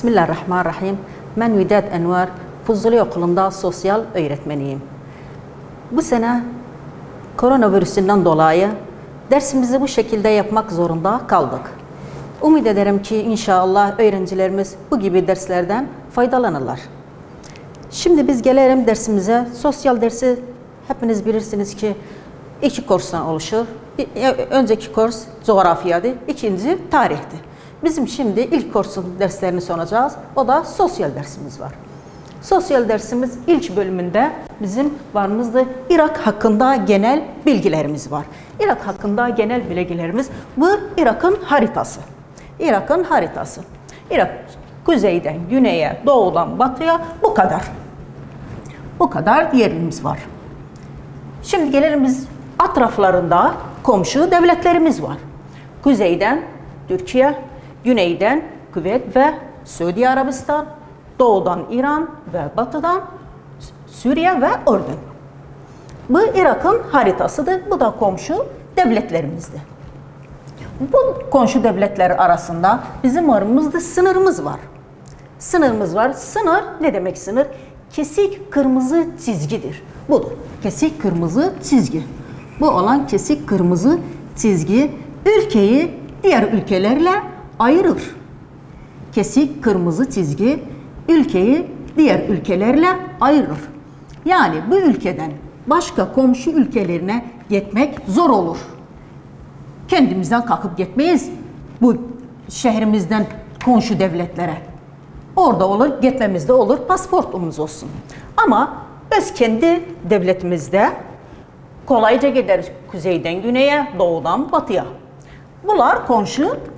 Bismillahirrahmanirrahim. Ben Vidat Enver, Fuzuli Okulu'nda sosyal öğretmeniyim. Bu sene koronavirüsünden dolayı dersimizi bu şekilde yapmak zorunda kaldık. Umut ederim ki inşallah öğrencilerimiz bu gibi derslerden faydalanırlar. Şimdi biz gelelim dersimize. Sosyal dersi hepiniz bilirsiniz ki iki kurstan oluşur. Önceki kurs coğrafyadı, ikinci tarihti. Bizim şimdi ilk kursun derslerini sunacağız. O da sosyal dersimiz var. Sosyal dersimiz ilk bölümünde bizim varımızda Irak hakkında genel bilgilerimiz var. Irak hakkında genel bilgilerimiz bu Irak'ın haritası. Irak'ın haritası. Irak kuzeyden güneye, doğudan batıya bu kadar. Bu kadar yerimiz var. Şimdi gelelim biz etraflarında komşu devletlerimiz var. Kuzeyden Türkiye, güneyden Kuveyt ve Suudi Arabistan, doğudan İran ve batıdan Suriye ve Ürdün. Bu Irak'ın haritasıdır. Bu da komşu devletlerimizdir. Bu komşu devletler arasında bizim aramızda sınırımız var. Sınırımız var. Sınır ne demek sınır? Kesik kırmızı çizgidir. Budur. Kesik kırmızı çizgi. Bu olan kesik kırmızı çizgi ülkeyi diğer ülkelerle ayırır. Kesik kırmızı çizgi ülkeyi diğer ülkelerle ayırır. Yani bu ülkeden başka komşu ülkelerine gitmek zor olur. Kendimizden kalkıp gitmeyiz bu şehrimizden komşu devletlere. Orada olur, gitmemizde olur, pasaportumuz olsun. Ama biz kendi devletimizde kolayca gideriz kuzeyden güneye, doğudan batıya. Bunlar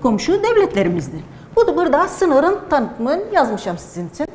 komşu devletlerimizdir. Bu da burada sınırın tanıtımını yazmışım sizin için.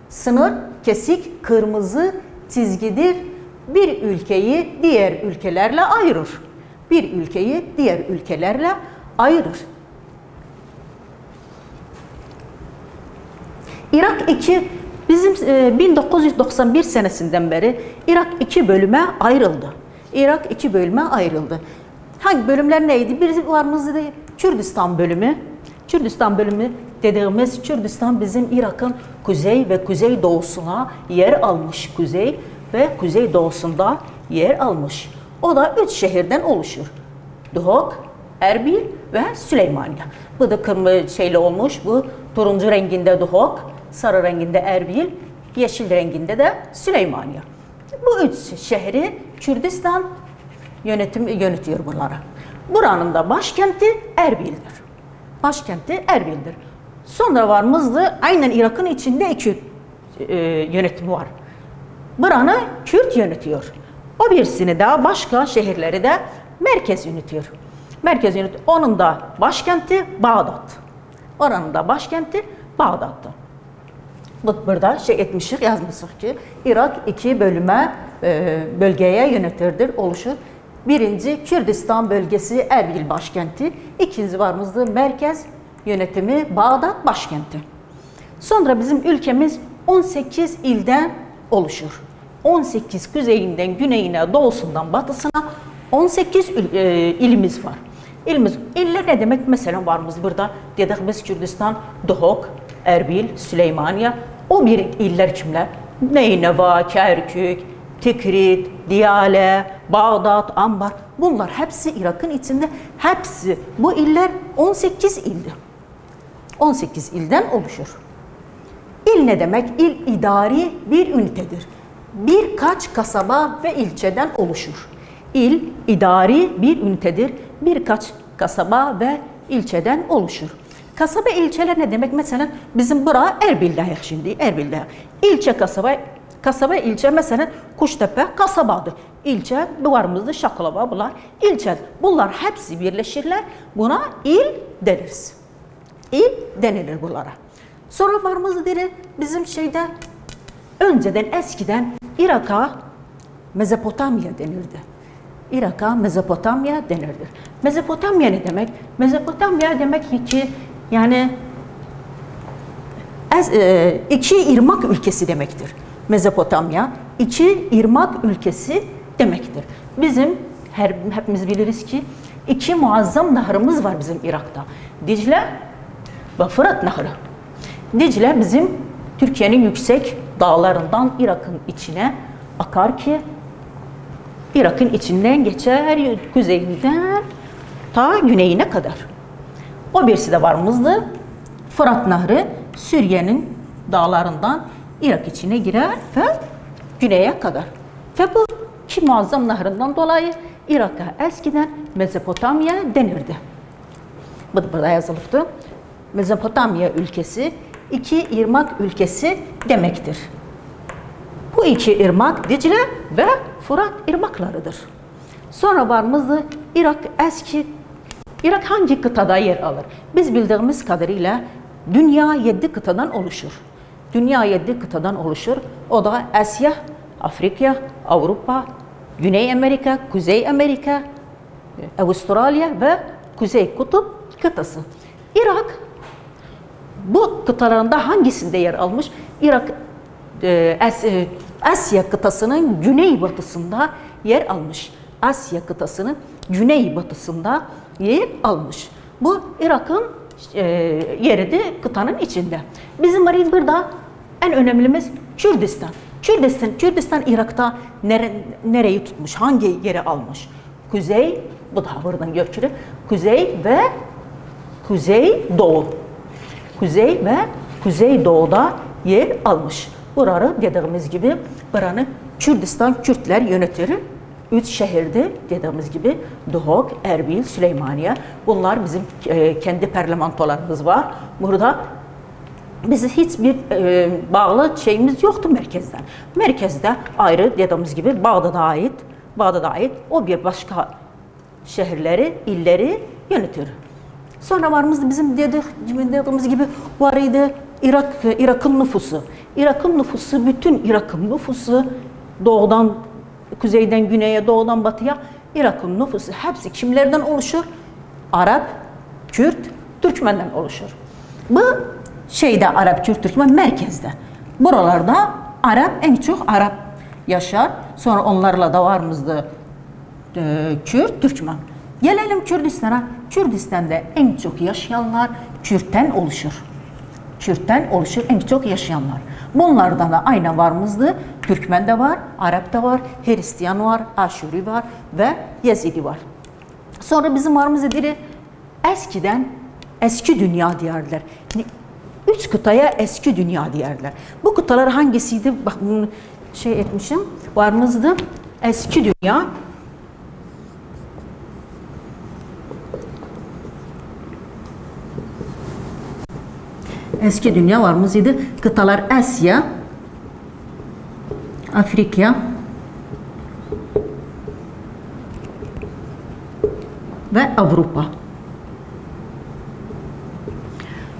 Sınır kesik kırmızı çizgidir. Bir ülkeyi diğer ülkelerle ayırır. Bir ülkeyi diğer ülkelerle ayırır. Irak 2 bizim 1991 senesinden beri Irak 2 bölüme ayrıldı. Irak 2 bölüme ayrıldı. Hangi bölümler neydi? Bir varımızda Kürdistan bölümü. Kürdistan bölümü dediğimiz Kürdistan bizim Irak'ın kuzey ve kuzeydoğusuna yer almış. Kuzey ve kuzeydoğusunda yer almış. O da 3 şehirden oluşur. Duhok, Erbil ve Süleymaniye. Bu da kırmızı şeyle olmuş. Bu turuncu renginde Duhok, sarı renginde Erbil, yeşil renginde de Süleymaniye. Bu 3 şehri Kürdistan yönetiyor bunları. Buranın da başkenti Erbil'dir. Başkenti Erbil'dir. Sonra varımızda aynen Irak'ın içinde iki yönetim var. Buranı Kürt yönetiyor. O birisini de başka şehirleri de merkez yönetiyor. Merkez yönetiyor. Onun da başkenti Bağdat. Oranın da başkenti Bağdat'tı. Burada yazmışız ki Irak 2 bölgeye yönetirdir, oluşur. Birinci Kürdistan bölgesi Erbil başkenti. İkinci varımızda merkez yönetimi Bağdat başkenti. Sonra bizim ülkemiz 18 ilden oluşur. 18 kuzeyinden güneyine, doğusundan batısına 18 ilimiz var. İller ne demek? Mesela varımız burada dediğimiz Kürdistan, Duhok, Erbil, Süleymaniye. O bir iller kimler? Neyneva, Kerkük, Tikrit, Diyale, Bağdat, Ambar. Bunlar hepsi Irak'ın içinde. Hepsi bu iller 18 ildi. 18 ilden oluşur. İl ne demek? İl idari bir ünitedir. Birkaç kasaba ve ilçeden oluşur. İl idari bir ünitedir. Birkaç kasaba ve ilçeden oluşur. Kasaba ilçeler ne demek? Mesela bizim bura Erbil'de şimdi. Erbil'de. İlçe kasaba ilçe mesela Kuştepe kasabadır. İlçe duvarımızda Şakalova bunlar ilçe. Bunlar hepsi birleşirler. Buna il deniriz. İl denilir bunlara. Sonra varımızda bizim önceden eskiden Irak'a Mezopotamya denirdi. Irak'a Mezopotamya denirdi. Mezopotamya ne demek? Mezopotamya demek ki yani iki irmak ülkesi demektir. Mezopotamya iki irmak ülkesi demektir. Bizim hepimiz biliriz ki iki muazzam nehirimiz var bizim Irak'ta. Dicle ve Fırat Nehri. Dicle bizim Türkiye'nin yüksek dağlarından Irak'ın içine akar ki Irak'ın içinden geçer kuzeyinden ta güneyine kadar. O birisi de varımızdı. Fırat Nehri Suriye'nin dağlarından Irak içine girer ve güneye kadar. Ve bu iki muazzam nehrinden dolayı Irak'a eskiden Mezopotamya denirdi. Bu da burada yazılıptı. Mezopotamya ülkesi iki ırmak ülkesi demektir. Bu iki ırmak Dicle ve Fırat ırmaklarıdır. Sonra varımızdı Irak eski. Irak hangi kıtada yer alır? Biz bildiğimiz kadarıyla dünya 7 kıtadan oluşur. Dünya 7 kıtadan oluşur. O da Asya, Afrika, Avrupa, Güney Amerika, Kuzey Amerika, Avustralya ve Kuzey Kutup kıtası. Irak bu kıtalarında hangisinde yer almış? Irak Asya kıtasının güneybatısında yer almış. Asya kıtasının güneybatısında yer almış. Bu Irak'ın yeri de kıtanın içinde. Bizim burada en önemlimiz Kürdistan. Kürdistan Irak'ta nereyi tutmuş? Hangi yeri almış? Kuzey, bu da buradan görülür. Kuzey ve Kuzeydoğu. Kuzey ve Kuzeydoğu'da yer almış. Burayı dediğimiz gibi buranı Kürdistan Kürtler yönetir. 3 şehirde dediğimiz gibi Duhok, Erbil, Süleymaniye. Bunlar bizim kendi parlamentolarımız var. Burada bizim hiçbir bağlı şeyimiz yoktu merkezden. Merkezde ayrı dediğimiz gibi Bağdat'a ait o bir başka şehirleri, illeri yönetir. Sonra varımızda bizim dediğimiz gibi var idi Irak'ın nüfusu. Irak'ın nüfusu, bütün Irak'ın nüfusu doğudan, kuzeyden güneye, doğudan batıya Irak'ın nüfusu hepsi kimlerden oluşur? Arap, Kürt, Türkmen'den oluşur. Bu şeyde Arap, Kürt, Türkmen merkezde. Buralarda Arap, en çok Arap yaşar. Sonra onlarla da varımızda Kürt, Türkmen. Gelelim Kürdistan'a. Kürdistan'da en çok yaşayanlar Kürt'ten oluşur. Kürt'ten oluşur en çok yaşayanlar. Bunlardan da aynen varımızdı. Türkmen de var, Arap da var, Hristiyan var, Aşuri var ve Yezidi var. Sonra bizim varımızda biri eskiden eski dünya diyarlar. Yani 3 kıtaya eski dünya diyarlar. Bu kıtalar hangisiydi? Bak bunu şey etmişim. Varımızdı eski dünya. Eski dünya varımızdı. Kıtalar Asya, Afrika ve Avrupa.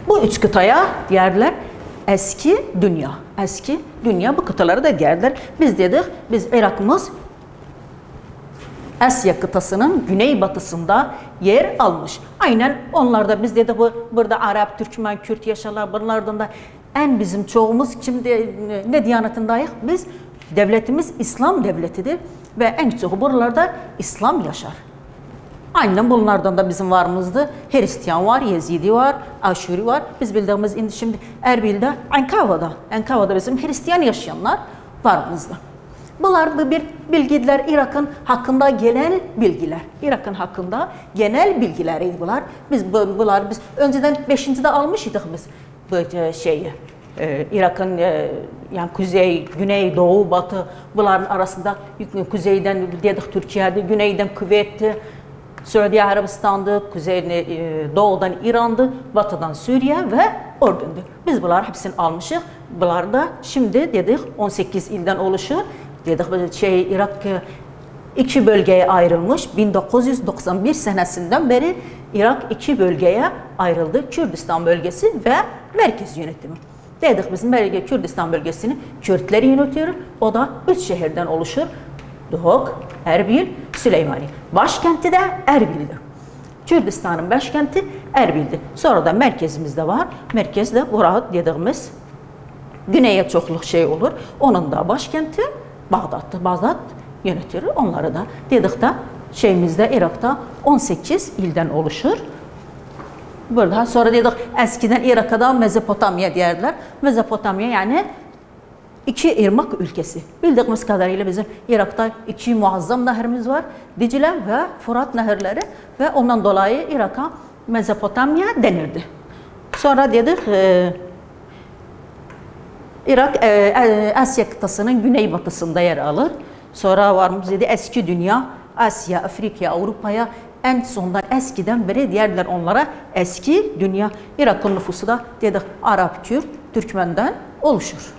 Bu 3 kıtaya diğerler eski dünya. Eski dünya bu kıtaları da diğerler. Biz dedik, biz Irak'ımız Asya kıtasının güneybatısında yer almış. Aynen onlar da biz dedik burada Arap, Türkmen, Kürt yaşarlar. Bunlardan da en bizim çoğumuz şimdi ne diyanetindayız? Biz devletimiz İslam devletidir ve en çoğu buralarda İslam yaşar. Aynen bunlardan da bizim varımızdı. Hristiyan var, Yezidi var, Aşuri var. Biz bildiğimiz şimdi Erbil'de, Enkava'da bizim Hristiyan yaşayanlar varımızda. Bunlar da bir bilgiler, Irak'ın hakkında genel bilgiler. Irak'ın hakkında genel bilgileriydi bunlar. Biz önceden 5.de almıştık biz bu şeyi. Irak'ın yani kuzey, güney, doğu, batı bunların arasında kuzeyden dedik Türkiye'de, güneyden Kuveyt'ti, Suudi Arabistan'dı, doğudan İran'dı, batıdan Suriye ve Ürdün'dü. Biz bunlar hepsini almışız. Bunlar da şimdi dedik 18 ilden oluşur. Dedik Irak 2 bölgeye ayrılmış. 1991 senesinden beri Irak 2 bölgeye ayrıldı. Kürdistan bölgesi ve merkez yönetimi. Dedik bizim Kürdistan bölgesini Kürtler yönetiyor. O da 3 şehirden oluşur. Duhok, Erbil, Süleymaniye. Başkenti de Erbil'dir. Kürdistan'ın başkenti Erbil'dir. Sonra da merkezimizde var. Merkezde burada dediğimiz güneye çokluk şey olur. Onun da başkenti Bağdat'tır. Bağdat yönetir onları da. Dedik de şeyimizde Irak'ta 18 ilden oluşur. Burada sonra dedik eskiden Irak'a Mezopotamya derler. Mezopotamya yani iki ırmak ülkesi. Bildiğimiz kadarıyla bizim Irak'ta iki muazzam nehirimiz var. Dicle ve Fırat nehirleri ve ondan dolayı Irak'a Mezopotamya denirdi. Sonra dedik Irak Asya kıtasının güneybatısında yer alır. Sonra varımız dedi eski dünya Asya, Afrika, Avrupa'ya en sondan eskiden beri diğerler onlara eski dünya. Irak'ın nüfusu da dedik Arap, Kürt, Türkmen'den oluşur.